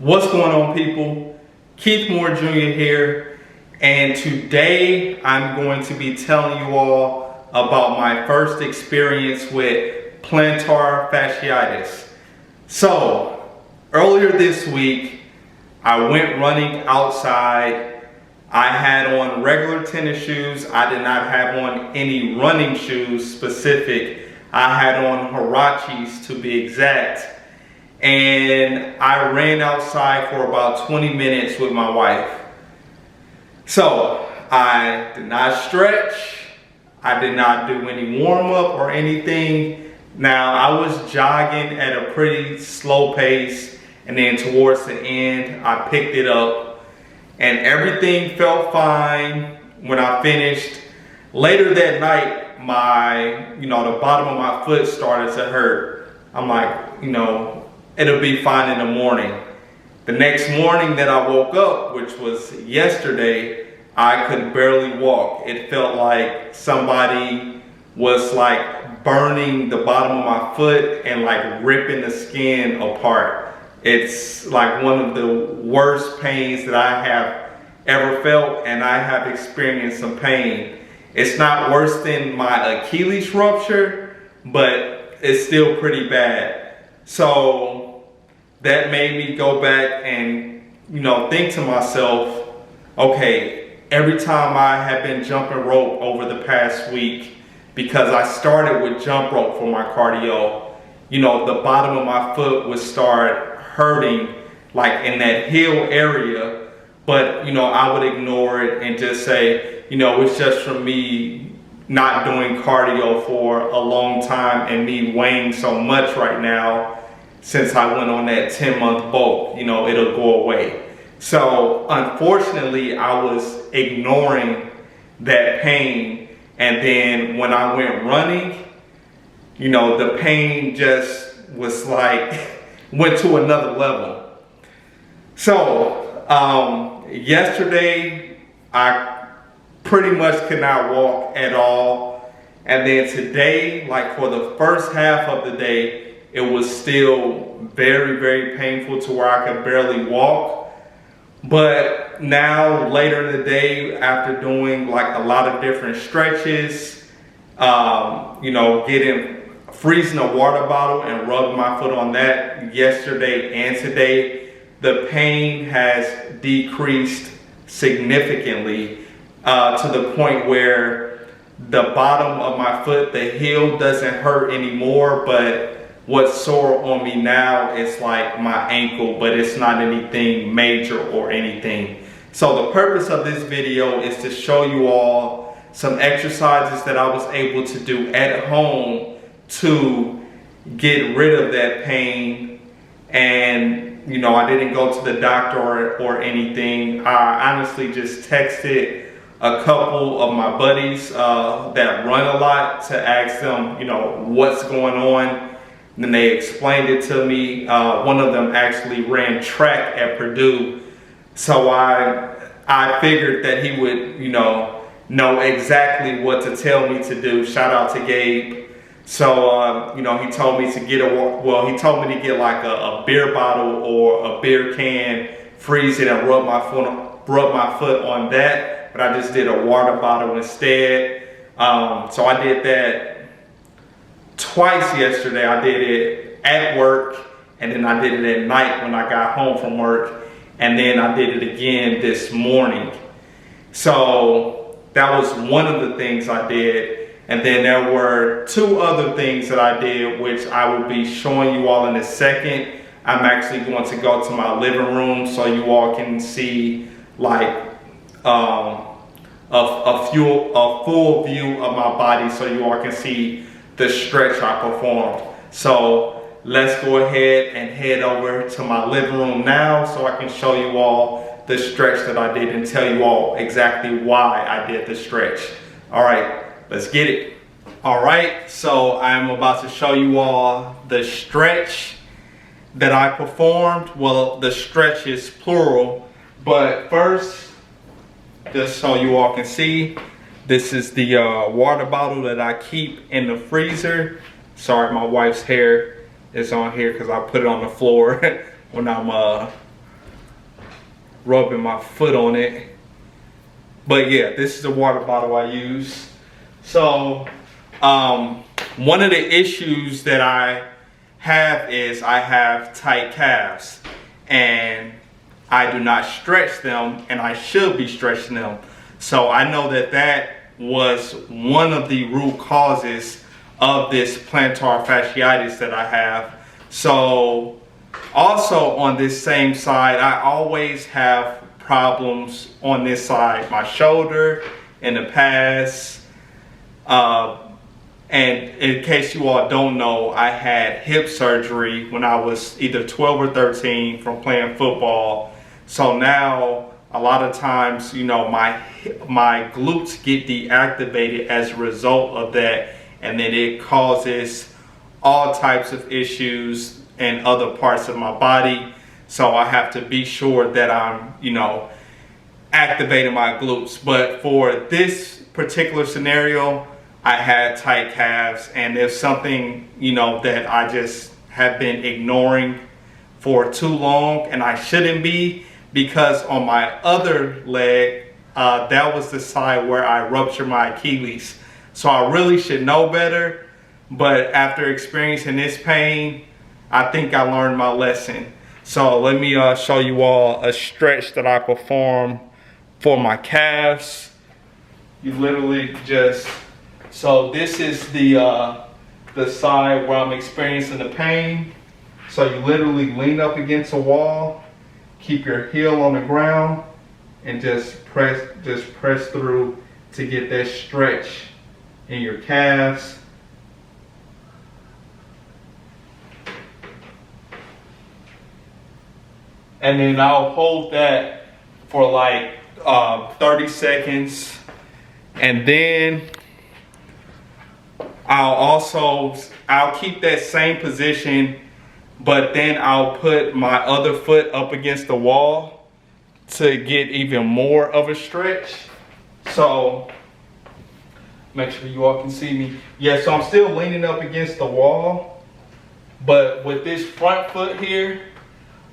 What's going on, people? Keith Moore Jr. here, and today I'm going to be telling you all about my first experience with plantar fasciitis. So, earlier this week, I went running outside. I had on regular tennis shoes. I did not have on any running shoes specific. I had on Huaraches to be exact. And I ran outside for about 20 minutes with my wife. So I did not stretch. I did not do any warm up or anything. Now I was jogging at a pretty slow pace, and then towards the end I picked it up and everything felt fine when I finished. Later that night, the bottom of my foot started to hurt. I'm like, it'll be fine in the morning. The next morning that I woke up, which was yesterday, I could barely walk. It felt like somebody was like burning the bottom of my foot and like ripping the skin apart. It's like one of the worst pains that I have ever felt, and I have experienced some pain. It's not worse than my Achilles rupture, but it's still pretty bad. So that made me go back and, think to myself, okay, every time I have been jumping rope over the past week, because I started with jump rope for my cardio, the bottom of my foot would start hurting like in that heel area, but, I would ignore it and just say, it's just from me not doing cardio for a long time and me weighing so much right now since I went on that 10-month bulk, it'll go away. So unfortunately, I was ignoring that pain. And then when I went running, the pain just was like, went to another level. So yesterday, I pretty much could not walk at all. And then today, like for the first half of the day, it was still very, very painful to where I could barely walk. But now, later in the day, after doing like a lot of different stretches, freezing a water bottle and rubbing my foot on that yesterday and today, the pain has decreased significantly to the point where the bottom of my foot, the heel, doesn't hurt anymore, but what's sore on me now is like my ankle, but it's not anything major or anything. So the purpose of this video is to show you all some exercises that I was able to do at home to get rid of that pain. And I didn't go to the doctor or anything. I honestly just texted a couple of my buddies that run a lot to ask them, what's going on. And then they explained it to me. One of them actually ran track at Purdue. So I figured that he would, know exactly what to tell me to do. Shout out to Gabe. So, he told me to get like a beer bottle or a beer can, freeze it and rub my foot on that. But I just did a water bottle instead. So I did that twice yesterday. I did it at work, and then I did it at night when I got home from work, and then I did it again this morning. So that was one of the things I did. And then there were two other things that I did, which I will be showing you all in a second. I'm actually going to go to my living room so you all can see like a full view of my body, so you all can see the stretch I performed. So let's go ahead and head over to my living room now so I can show you all the stretch that I did and tell you all exactly why I did the stretch. All right, let's get it. All right, so I'm about to show you all the stretch that I performed. Well, the stretch is plural, but first, just so you all can see, this is the water bottle that I keep in the freezer. Sorry, my wife's hair is on here because I put it on the floor when I'm rubbing my foot on it. But yeah, this is the water bottle I use. So one of the issues that I have is I have tight calves, and I do not stretch them, and I should be stretching them. So I know that that was one of the root causes of this plantar fasciitis that I have. So also on this same side, I always have problems on this side, my shoulder in the past. And in case you all don't know, I had hip surgery when I was either 12 or 13 from playing football. So now a lot of times, you know, my glutes get deactivated as a result of that, and then it causes all types of issues in other parts of my body. So I have to be sure that I'm, you know, activating my glutes. But for this particular scenario, I had tight calves, and there's something, you know, that I just have been ignoring for too long, and I shouldn't be, because on my other leg, that was the side where I ruptured my Achilles. So I really should know better, but after experiencing this pain, I think I learned my lesson. So let me show you all a stretch that I perform for my calves. You literally just, so this is the side where I'm experiencing the pain. So you literally lean up against a wall, keep your heel on the ground, and just press through to get that stretch in your calves. And then I'll hold that for like 30 seconds. And then I'll keep that same position, but then I'll put my other foot up against the wall to get even more of a stretch. So make sure you all can see me. Yeah, so I'm still leaning up against the wall, but with this front foot here,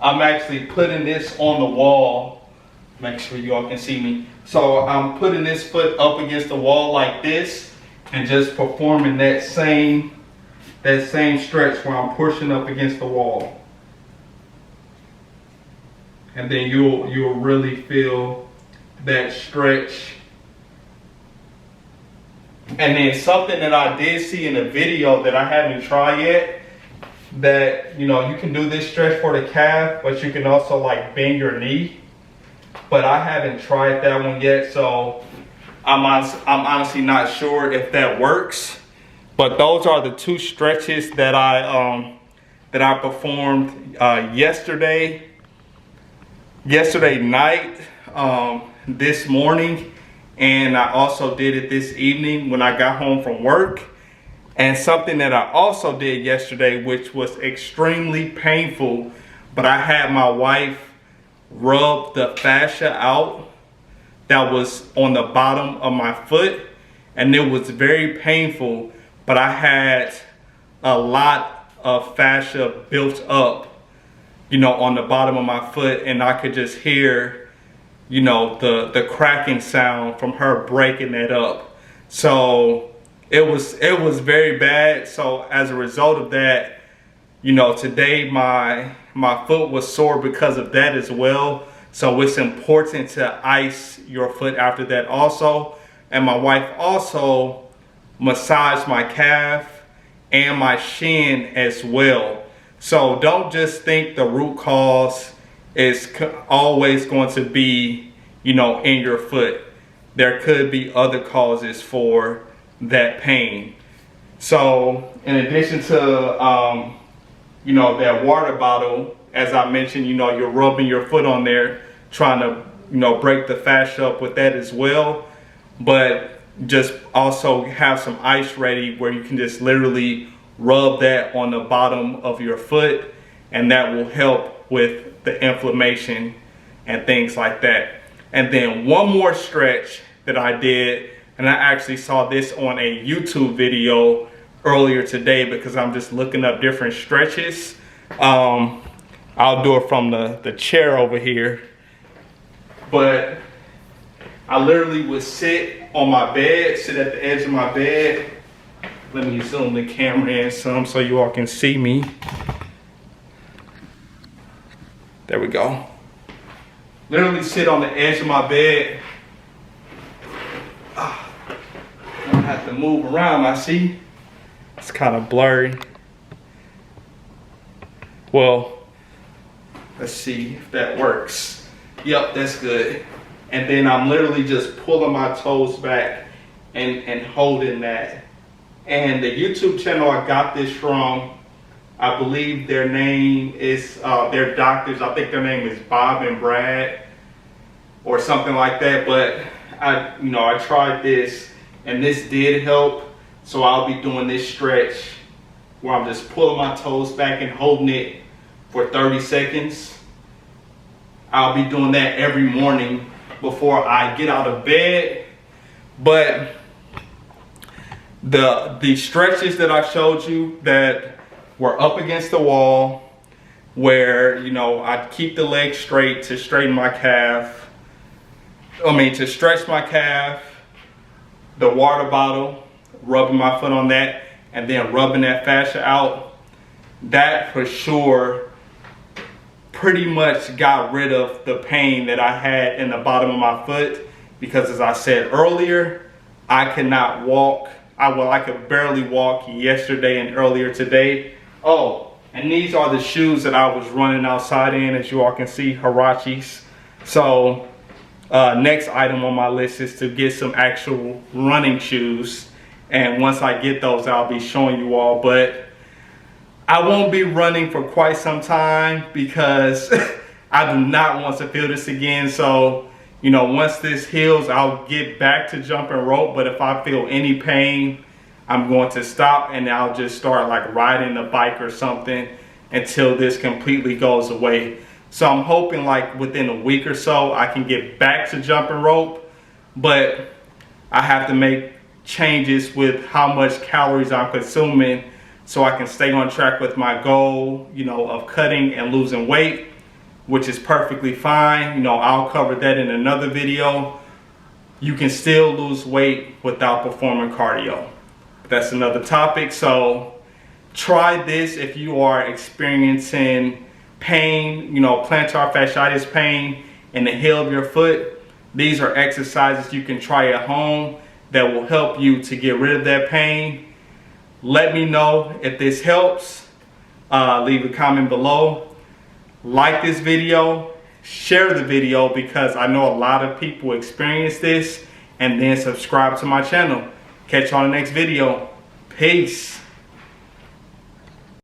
I'm actually putting this on the wall. Make sure you all can see me. So I'm putting this foot up against the wall like this, and just performing that same stretch where I'm pushing up against the wall. And then you'll really feel that stretch. And then something that I did see in a video that I haven't tried yet, that, you know, you can do this stretch for the calf, but you can also like bend your knee. But I haven't tried that one yet, so I'm honestly not sure if that works. But those are the two stretches that I performed yesterday night, this morning, and I also did it this evening when I got home from work. And something that I also did yesterday, which was extremely painful, but I had my wife rub the fascia out that was on the bottom of my foot, and it was very painful, but I had a lot of fascia built up, you know, on the bottom of my foot, and I could just hear, you know, the cracking sound from her breaking that up. So it was very bad. So as a result of that, you know, today my foot was sore because of that as well. So it's important to ice your foot after that also. And my wife also massaged my calf and my shin as well. So don't just think the root cause is always going to be, you know, in your foot. There could be other causes for that pain. So in addition to, you know, that water bottle, as I mentioned, you know, you're rubbing your foot on there, trying to, you know, break the fascia up with that as well. But just also have some ice ready where you can just literally rub that on the bottom of your foot, and that will help with the inflammation and things like that. And then one more stretch that I did, and I actually saw this on a YouTube video earlier today because I'm just looking up different stretches. I'll do it from the chair over here. but I literally would sit on my bed, sit at the edge of my bed. Let me zoom the camera in some so you all can see me. There we go. Literally sit on the edge of my bed. I have to move around, I see. It's kind of blurry. Well, let's see if that works. Yep, that's good. And then I'm literally just pulling my toes back and holding that. And the YouTube channel I got this from, I believe their name is, their doctors, I think their name is Bob and Brad or something like that. But I tried this and this did help. So I'll be doing this stretch where I'm just pulling my toes back and holding it for 30 seconds. I'll be doing that every morning before I get out of bed. But the stretches that I showed you that were up against the wall, where I keep the leg straight to straighten my calf, to stretch my calf, the water bottle, rubbing my foot on that, and then rubbing that fascia out, that for sure pretty much got rid of the pain that I had in the bottom of my foot. Because as I said earlier, I cannot walk. I could barely walk yesterday and earlier today. Oh, and these are the shoes that I was running outside in, as you all can see, Hirachis. So next item on my list is to get some actual running shoes. And once I get those, I'll be showing you all. But I won't be running for quite some time because I do not want to feel this again. So, once this heals, I'll get back to jumping rope. But if I feel any pain, I'm going to stop and I'll just start like riding a bike or something until this completely goes away. So I'm hoping like within a week or so, I can get back to jumping rope. But I have to make changes with how much calories I'm consuming so I can stay on track with my goal, of cutting and losing weight, which is perfectly fine. I'll cover that in another video. You can still lose weight without performing cardio. That's another topic. So try this if you are experiencing pain, plantar fasciitis pain in the heel of your foot. These are exercises you can try at home that will help you to get rid of that pain. Let me know if this helps. Leave a comment below. Like this video, share the video because I know a lot of people experience this, and then subscribe to my channel. Catch you on the next video. Peace.